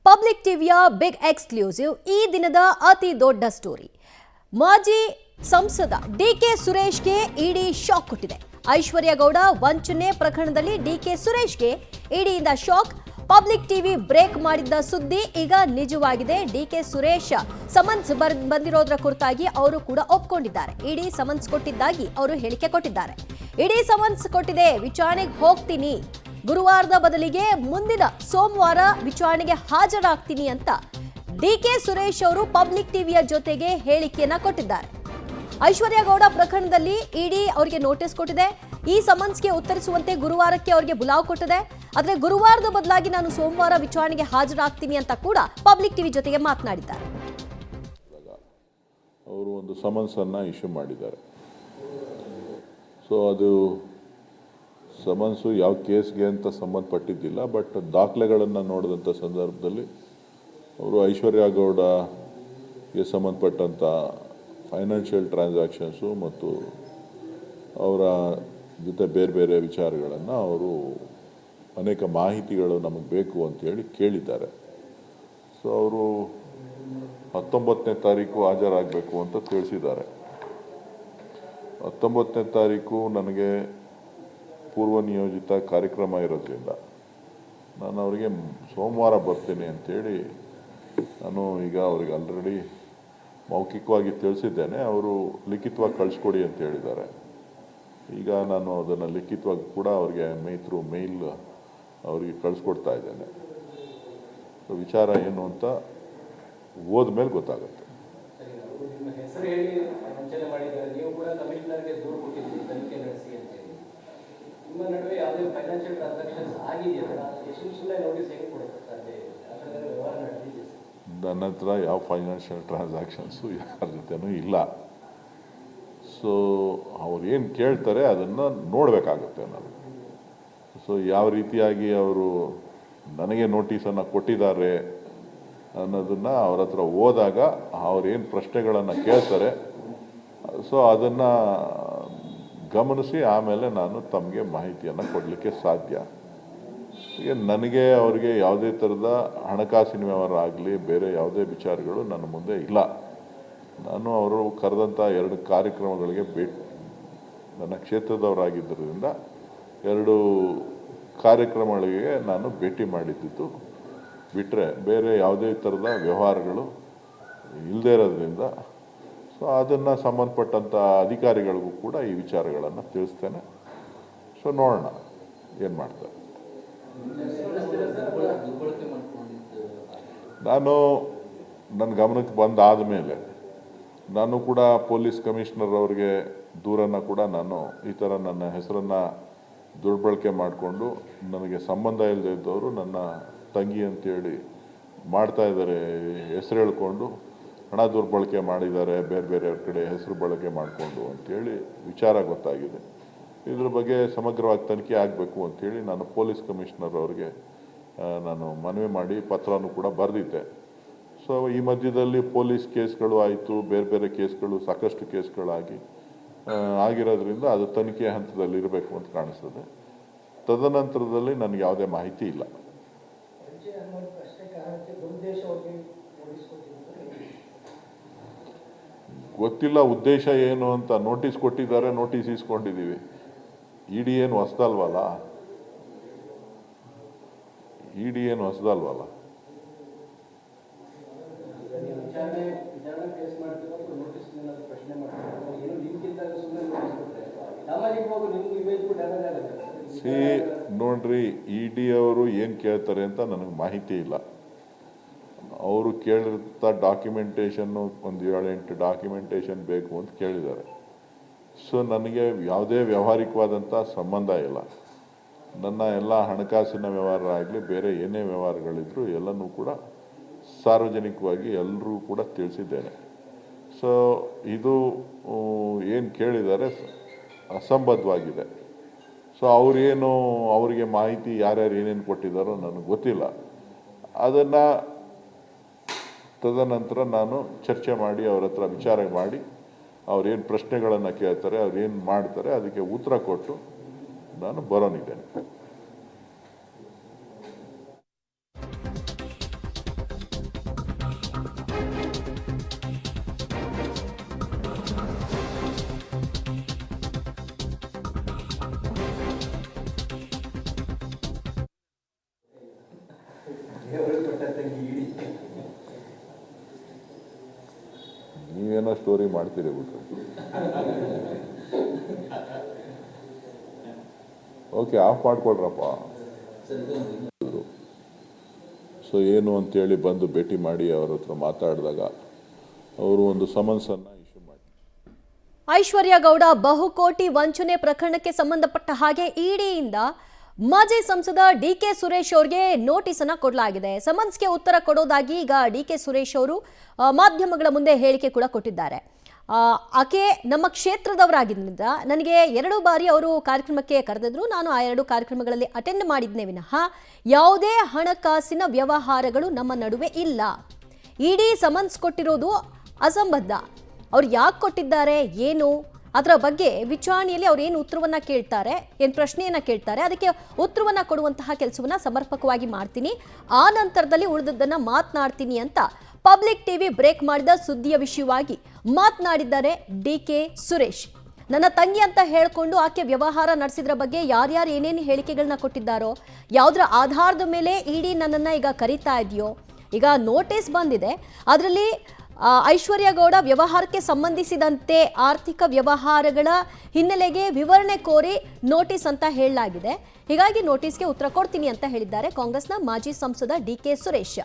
Public ಟಿವಿಯ big exclusive ಈ ದಿನದ ಅತಿ ದೊಡ್ಡ ಸ್ಟೋರಿ. ಮಾಜಿ ಸಂಸದ ಡಿಕೆ ಸುರೇಶ್ಗೆ ಇಡಿ ಶಾಕ್ ಕೊಟ್ಟಿದೆ. ಐಶ್ವರ್ಯ ಗೌಡ ವಂಚನೆ ಪ್ರಕರಣದಲ್ಲಿ ಡಿಕೆ ಸುರೇಶ್ಗೆ ಇಡಿಯಿಂದ ಶಾಕ್. ಪಬ್ಲಿಕ್ ಟಿವಿ ಬ್ರೇಕ್ ಮಾಡಿದ್ದ ಸುದ್ದಿ ಈಗ ನಿಜವಾಗಿದೆ. ಡಿಕೆ ಸುರೇಶ್ ಸಮನ್ಸ್ ಬಂದಿರೋದ್ರ ಕುರಿತಾಗಿ ಅವರು ಕೂಡ ಒಪ್ಕೊಂಡಿದ್ದಾರೆ. ಇಡಿ ಸಮನ್ಸ್ ಕೊಟ್ಟಿದ್ದಾಗಿ ಅವರು ಹೇಳಿಕೆ ಕೊಟ್ಟಿದ್ದಾರೆ. ಇಡಿ ಸಮನ್ಸ್ ಕೊಟ್ಟಿದೆ, ವಿಚಾರಣೆಗೆ ಹೋಗ್ತೀನಿ, ಗುರುವಾರದ ಬದಲಿಗೆ ಮುಂದಿನ ಸೋಮವಾರ ವಿಚಾರಣೆಗೆ ಹಾಜರಾಗ್ತೀನಿ ಅಂತ ಡಿಕೆ ಸುರೇಶ್ ಅವರು ಪಬ್ಲಿಕ್ ಟಿವಿಯ ಜೊತೆಗೆ ಹೇಳಿಕೆಯನ್ನ ಕೊಟ್ಟಿದ್ದಾರೆ. ಐಶ್ವರ್ಯ ಗೌಡ ಪ್ರಕರಣದಲ್ಲಿ ಇಡಿ ಅವರಿಗೆ ನೋಟಿಸ್ ಕೊಟ್ಟಿದೆ. ಈ ಸಮನ್ಸ್ಗೆ ಉತ್ತರಿಸುವಂತೆ ಗುರುವಾರಕ್ಕೆ ಅವರಿಗೆ ಬುಲಾವ್ ಕೊಟ್ಟಿದೆ. ಆದರೆ ಗುರುವಾರದ ಬದಲಾಗಿ ನಾನು ಸೋಮವಾರ ವಿಚಾರಣೆಗೆ ಹಾಜರಾಗ್ತೀನಿ ಅಂತ ಕೂಡ ಪಬ್ಲಿಕ್ ಟಿವಿ ಜೊತೆಗೆ ಮಾತನಾಡಿದ್ದಾರೆ. ಅವರು ಒಂದು ಸಮನ್ಸ್ ಅನ್ನು ಇಶ್ಯೂ ಮಾಡಿದ್ದಾರೆ. ಸೊ ಅದು ಸಮನ್ಸು ಯಾವ ಕೇಸ್ಗೆ ಅಂತ ಸಂಬಂಧಪಟ್ಟಿದ್ದಿಲ್ಲ. ಬಟ್ ದಾಖಲೆಗಳನ್ನು ನೋಡಿದಂಥ ಸಂದರ್ಭದಲ್ಲಿ ಅವರು ಐಶ್ವರ್ಯ ಗೌಡಗೆ ಸಂಬಂಧಪಟ್ಟಂಥ ಫೈನಾನ್ಷಿಯಲ್ ಟ್ರಾನ್ಸಾಕ್ಷನ್ಸು ಮತ್ತು ಅವರ ಜೊತೆ ಬೇರೆ ಬೇರೆ ವಿಚಾರಗಳನ್ನು ಅವರು ಅನೇಕ ಮಾಹಿತಿಗಳು ನಮಗೆ ಬೇಕು ಅಂತೇಳಿ ಕೇಳಿದ್ದಾರೆ. ಸೊ ಅವರು 19ನೇ ತಾರೀಕು ಹಾಜರಾಗಬೇಕು ಅಂತ ತಿಳಿಸಿದ್ದಾರೆ. 19ನೇ ತಾರೀಕು ನನಗೆ ಪೂರ್ವ ನಿಯೋಜಿತ ಕಾರ್ಯಕ್ರಮ ಇರೋದ್ರಿಂದ ನಾನು ಅವರಿಗೆ ಸೋಮವಾರ ಬರ್ತೀನಿ ಅಂಥೇಳಿ ನಾನು ಈಗ ಅವ್ರಿಗೆ ಆಲ್ರೆಡಿ ಮೌಖಿಕವಾಗಿ ತಿಳಿಸಿದ್ದೇನೆ. ಅವರು ಲಿಖಿತವಾಗಿ ಕಳಿಸ್ಕೊಡಿ ಅಂತ ಹೇಳಿದ್ದಾರೆ. ಈಗ ನಾನು ಅದನ್ನು ಲಿಖಿತವಾಗಿ ಕೂಡ ಅವರಿಗೆ ಮೇಲ್ ಅವರಿಗೆ ಕಳಿಸ್ಕೊಡ್ತಾ ಇದ್ದೇನೆ. ವಿಚಾರ ಏನು ಅಂತ ಹೋದ್ಮೇಲೆ ಗೊತ್ತಾಗುತ್ತೆ. ನನ್ನ ಹತ್ರ ಯಾವ ಫೈನಾನ್ಷಿಯಲ್ ಟ್ರಾನ್ಸಾಕ್ಷನ್ಸು ಯಾರ ಜೊತೆನೂ ಇಲ್ಲ. ಸೊ ಅವ್ರು ಏನು ಕೇಳ್ತಾರೆ ಅದನ್ನು ನೋಡಬೇಕಾಗುತ್ತೆ ನಾನು. ಸೊ ಯಾವ ರೀತಿಯಾಗಿ ಅವರು ನನಗೆ ನೋಟಿಸನ್ನು ಕೊಟ್ಟಿದ್ದಾರೆ ಅನ್ನೋದನ್ನು ಅವ್ರ ಹತ್ರ ಹೋದಾಗ ಅವ್ರೇನು ಪ್ರಶ್ನೆಗಳನ್ನು ಕೇಳ್ತಾರೆ, ಸೊ ಅದನ್ನು ಗಮನಿಸಿ ಆಮೇಲೆ ನಾನು ತಮಗೆ ಮಾಹಿತಿಯನ್ನು ಕೊಡಲಿಕ್ಕೆ ಸಾಧ್ಯ. ಈಗ ನನಗೆ ಅವರಿಗೆ ಯಾವುದೇ ಥರದ ಹಣಕಾಸಿನ ವ್ಯವಹಾರ ಆಗಲಿ ಬೇರೆ ಯಾವುದೇ ವಿಚಾರಗಳು ನನ್ನ ಮುಂದೆ ಇಲ್ಲ. ನಾನು ಅವರು ಕರೆದಂಥ 2 ಕಾರ್ಯಕ್ರಮಗಳಿಗೆ ನನ್ನ ಕ್ಷೇತ್ರದವರಾಗಿದ್ದರಿಂದ 2 ಕಾರ್ಯಕ್ರಮಗಳಿಗೆ ನಾನು ಭೇಟಿ ಮಾಡಿದ್ದು ಬಿಟ್ಟರೆ ಬೇರೆ ಯಾವುದೇ ಥರದ ವ್ಯವಹಾರಗಳು ಇಲ್ಲದೇ ಇರೋದ್ರಿಂದ ಸೊ ಅದನ್ನು ಸಂಬಂಧಪಟ್ಟಂಥ ಅಧಿಕಾರಿಗಳಿಗೂ ಕೂಡ ಈ ವಿಚಾರಗಳನ್ನು ತಿಳಿಸ್ತೇನೆ. ಸೊ ನೋಡೋಣ ಏನು ಮಾಡ್ತಾರೆ. ನಾನು ನನ್ನ ಗಮನಕ್ಕೆ ಬಂದಾದ ಮೇಲೆ ನಾನು ಕೂಡ ಪೊಲೀಸ್ ಕಮಿಷನರ್ ಅವರಿಗೆ ದೂರನ್ನು ಕೂಡ ನಾನು ಈ ಥರ ನನ್ನ ಹೆಸರನ್ನು ದುರ್ಬಳಕೆ ಮಾಡಿಕೊಂಡು ನನಗೆ ಸಂಬಂಧ ಇಲ್ಲದೆ ಇದ್ದವರು ನನ್ನ ತಂಗಿ ಅಂತೇಳಿ ಮಾಡ್ತಾ ಇದ್ದಾರೆ, ಹೆಸರು ಹೇಳ್ಕೊಂಡು ಹಣ ದುರ್ಬಳಕೆ ಮಾಡಿದ್ದಾರೆ, ಬೇರೆ ಬೇರೆಯವ್ರ ಕಡೆ ಹೆಸರು ಬಳಕೆ ಮಾಡಿಕೊಂಡು ಅಂಥೇಳಿ ವಿಚಾರ ಗೊತ್ತಾಗಿದೆ. ಇದ್ರ ಬಗ್ಗೆ ಸಮಗ್ರವಾಗಿ ತನಿಖೆ ಆಗಬೇಕು ಅಂಥೇಳಿ ನಾನು ಪೊಲೀಸ್ ಕಮಿಷನರ್ ಅವರಿಗೆ ನಾನು ಮನವಿ ಮಾಡಿ ಪತ್ರನೂ ಕೂಡ ಬರೆದಿದ್ದೆ. ಸೊ ಈ ಮಧ್ಯದಲ್ಲಿ ಪೊಲೀಸ್ ಕೇಸ್ಗಳು ಆಯಿತು, ಬೇರೆ ಬೇರೆ ಕೇಸ್ಗಳು ಸಾಕಷ್ಟು ಕೇಸ್ಗಳಾಗಿ ಆಗಿರೋದ್ರಿಂದ ಅದು ತನಿಖೆ ಹಂತದಲ್ಲಿ ಇರಬೇಕು ಅಂತ ಕಾಣಿಸ್ತದೆ. ತದನಂತರದಲ್ಲಿ ನನಗೆ ಯಾವುದೇ ಮಾಹಿತಿ ಇಲ್ಲ. ಗೊತ್ತಿಲ್ಲ ಉದ್ದೇಶ ಏನು ಅಂತ. ನೋಟಿಸ್ ಕೊಟ್ಟಿದ್ದಾರೆ, ನೋಟಿಸ್ ಇಸ್ಕೊಂಡಿದ್ದೀವಿ. ಇಡಿ ಏನು ಹೊಸದಲ್ವಲ್ಲ, ಇಡಿ ಏನು ಹೊಸದಲ್ವಲ್ಲ. ನೋಡ್ರಿ, ಇಡಿ ಅವರು ಏನು ಕೇಳ್ತಾರೆ ಅಂತ ನನಗೆ ಮಾಹಿತಿ ಇಲ್ಲ. ಅವರು ಕೇಳಿರ್ತ ಡಾಕ್ಯುಮೆಂಟೇಷನ್ನು ಒಂದು 7-8 ಡಾಕ್ಯುಮೆಂಟೇಷನ್ ಬೇಕು ಅಂತ ಕೇಳಿದ್ದಾರೆ. ಸೊ ನನಗೆ ಯಾವುದೇ ವ್ಯಾವಹಾರಿಕವಾದಂಥ ಸಂಬಂಧ ಇಲ್ಲ. ನನ್ನ ಎಲ್ಲ ಹಣಕಾಸಿನ ವ್ಯವಹಾರ ಆಗಲಿ ಬೇರೆ ಏನೇ ವ್ಯವಹಾರಗಳಿದ್ರು ಎಲ್ಲನೂ ಕೂಡ ಸಾರ್ವಜನಿಕವಾಗಿ ಎಲ್ಲರೂ ಕೂಡ ತಿಳಿಸಿದ್ದೇನೆ. ಸೊ ಇದು ಏನು ಕೇಳಿದ್ದಾರೆ ಅಸಂಬದ್ಧವಾಗಿದೆ. ಸೊ ಅವರಿಗೆ ಮಾಹಿತಿ ಯಾರ್ಯಾರು ಏನೇನು ಕೊಟ್ಟಿದ್ದಾರೋ ನನಗೆ ಗೊತ್ತಿಲ್ಲ. ಅದನ್ನು ತದನಂತರ ನಾನು ಚರ್ಚೆ ಮಾಡಿ ಅವ್ರ ಹತ್ರ ವಿಚಾರ ಮಾಡಿ ಅವ್ರೇನು ಪ್ರಶ್ನೆಗಳನ್ನು ಕೇಳ್ತಾರೆ, ಅವ್ರೇನು ಮಾಡ್ತಾರೆ ಅದಕ್ಕೆ ಉತ್ತರ ಕೊಟ್ಟು ನಾನು ಬರೋನಿದ್ದೇನೆ. ನೀವೇನೋ ಸ್ಟೋರಿ ಮಾಡ್ತೀರಿ ಬಿಟ್ರೆ. Okay, of ಮಾಡ್ಕೊಳ್ರಪ್ಪ. ಸೊ ಏನು ಅಂತೇಳಿ ಬಂದು ಭೇಟಿ ಮಾಡಿ ಅವ್ರ ಹತ್ರ ಮಾತಾಡಿದಾಗ ಅವರು ಒಂದು ಸಮನ್ಸನ್ನು ಇಶ್ಯೂ ಮಾಡಿ. ಐಶ್ವರ್ಯ ಗೌಡ ಬಹುಕೋಟಿ ವಂಚನೆ ಪ್ರಕರಣಕ್ಕೆ ಸಂಬಂಧಪಟ್ಟ ಹಾಗೆ ಇಡಿಯಿಂದ ಮಾಜಿ ಸಂಸದ ಡಿಕೆ ಸುರೇಶ್ ಅವರಿಗೆ ನೋಟಿಸ್ ಅನ್ನ ಕೊಡಲಾಗಿದೆ. ಸಮನ್ಸ್ಗೆ ಉತ್ತರ ಕೊಡೋದಾಗಿ ಈಗ ಡಿಕೆ ಸುರೇಶ್ ಅವರು ಮಾಧ್ಯಮಗಳ ಮುಂದೆ ಹೇಳಿಕೆ ಕೂಡ ಕೊಟ್ಟಿದ್ದಾರೆ. ಆಕೆ ನಮ್ಮ ಕ್ಷೇತ್ರದವರಾಗಿದ್ದರಿಂದ ನನಗೆ 2 ಬಾರಿ ಅವರು ಕಾರ್ಯಕ್ರಮಕ್ಕೆ ಕರೆದಿದ್ರು. ನಾನು ಆ 2 ಕಾರ್ಯಕ್ರಮಗಳಲ್ಲಿ ಅಟೆಂಡ್ ಮಾಡಿದ್ನೇ ವಿನಃ ಯಾವುದೇ ಹಣಕಾಸಿನ ವ್ಯವಹಾರಗಳು ನಮ್ಮ ನಡುವೆ ಇಲ್ಲ. ಇಡಿ ಸಮನ್ಸ್ ಕೊಟ್ಟಿರೋದು ಅಸಂಬದ್ಧ. ಅವ್ರು ಯಾಕೆ ಕೊಟ್ಟಿದ್ದಾರೆ, ಏನು ಅದರ ಬಗ್ಗೆ ವಿಚಾರಣೆಯಲ್ಲಿ ಅವ್ರು ಏನು ಉತ್ತರವನ್ನ ಕೇಳ್ತಾರೆ, ಏನು ಪ್ರಶ್ನೆಯನ್ನ ಕೇಳ್ತಾರೆ, ಅದಕ್ಕೆ ಉತ್ತರವನ್ನ ಕೊಡುವಂತಹ ಕೆಲಸವನ್ನ ಸಮರ್ಪಕವಾಗಿ ಮಾಡ್ತೀನಿ. ಆ ನಂತರದಲ್ಲಿ ಉಳಿದದ್ದನ್ನ ಮಾತನಾಡ್ತೀನಿ ಅಂತ ಪಬ್ಲಿಕ್ ಟಿವಿ ಬ್ರೇಕ್ ಮಾಡಿದ ಸುದ್ದಿಯ ವಿಷಯವಾಗಿ ಮಾತನಾಡಿದ್ದಾರೆ ಡಿಕೆ ಸುರೇಶ್. ನನ್ನ ತಂಗಿ ಅಂತ ಹೇಳ್ಕೊಂಡು ಆಕೆ ವ್ಯವಹಾರ ನಡೆಸಿದ್ರ ಬಗ್ಗೆ ಯಾರ್ಯಾರು ಏನೇನು ಹೇಳಿಕೆಗಳನ್ನ ಕೊಟ್ಟಿದ್ದಾರೋ, ಯಾವುದರ ಆಧಾರದ ಮೇಲೆ ಇಡಿ ನನ್ನನ್ನು ಈಗ ಕರೀತಾ ಇದೆಯೋ, ಈಗ ನೋಟಿಸ್ ಬಂದಿದೆ. ಅದರಲ್ಲಿ ಐಶ್ವರ್ಯ ಗೌಡ ವ್ಯವಹಾರಕ್ಕೆ ಸಂಬಂಧಿಸಿದಂತೆ ಆರ್ಥಿಕ ವ್ಯವಹಾರಗಳ ಹಿನ್ನೆಲೆಗೆ ವಿವರಣೆ ಕೋರಿ ನೋಟಿಸ್ ಅಂತ ಹೇಳಲಾಗಿದೆ. ಹೀಗಾಗಿ ನೋಟಿಸ್ಗೆ ಉತ್ತರ ಕೊಡ್ತೀನಿ ಅಂತ ಹೇಳಿದ್ದಾರೆ ಕಾಂಗ್ರೆಸ್ನ ಮಾಜಿ ಸಂಸದ ಡಿಕೆ ಸುರೇಶ್.